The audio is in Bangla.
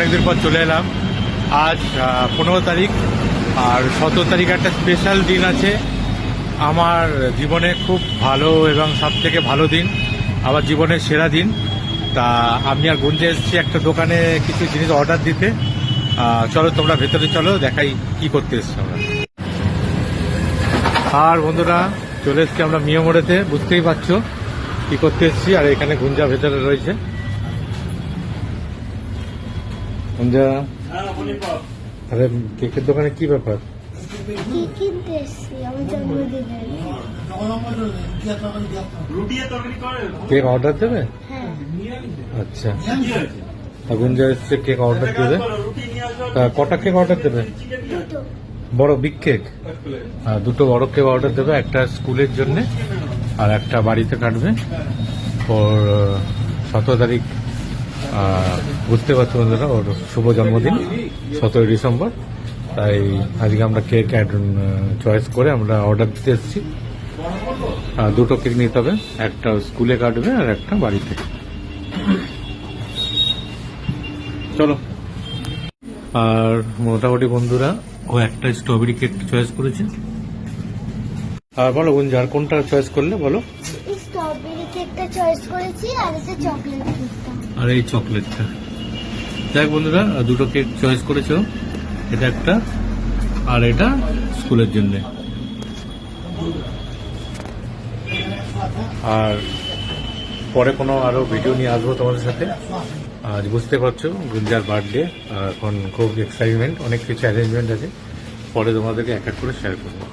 অনেকদিন পর চলে এলাম। আজ 15 তারিখ, আর 17 তারিখ একটা স্পেশাল দিন আছে আমার জীবনে, খুব ভালো এবং সব থেকে ভালো দিন, আমার জীবনের সেরা দিন। তা আমি আর গুঞ্জে এসেছি একটা দোকানে কিছু জিনিস অর্ডার দিতে। চলো তোমরা ভেতরে চলো, দেখাই কি করতে এসছি আমরা। আর বন্ধুরা চলে এসছি আমরা মিয়া মোড়েতে, বুঝতেই পারছো কি করতে এসছি। আর এখানে গুঞ্জা ভেতরে রয়েছে। গুঞ্জা, আরে কেকের দোকানে কি ব্যাপার? কেক অর্ডার দেবে? আচ্ছা, গুঞ্জা এসছে কেক অর্ডার দেবে। কটা কেক অর্ডার দেবে? বড় বিগ কেক? দুটো বড় কেক অর্ডার দেবে, একটা স্কুলের জন্য আর একটা বাড়িতে কাটবে। ওর 17 তারিখ, বুঝতে পারছো বন্ধুরা, ওর শুভ জন্মদিন 17 ডিসেম্বর। তাই আজকে আমরা কেক চয়েস করে আমরা অর্ডার দিতে এসেছি। দুটো কেক নিতে হবে, একটা স্কুলে কাটবে আর একটা বাড়িতে। চলো। আর মোটামুটি বন্ধুরা ও একটা স্ট্রবেরি কেক চয়েস করেছে। আর বলো গুঞ্জা, আর কোনটা চয়েস করলে বলো? স্ট্রবেরি কেকটা চয়েস করেছি, আর এটা চকলেট কেকটা। আর এই চকলেটটা। দেখ বন্ধুরা, দুটো কেক চয়েস করেছো, এটা একটা আর এটা স্কুলের জন্য। আর পরে কোনো আরো ভিডিও নিয়ে আসবো তোমাদের সাথে। আজ বুঝতে পারছো গুঞ্জার বার্থডে, এখন খুব এক্সাইটমেন্ট, অনেক কিছু অ্যারেঞ্জমেন্ট আছে, পরে তোমাদেরকে এক এক করে শেয়ার করবো।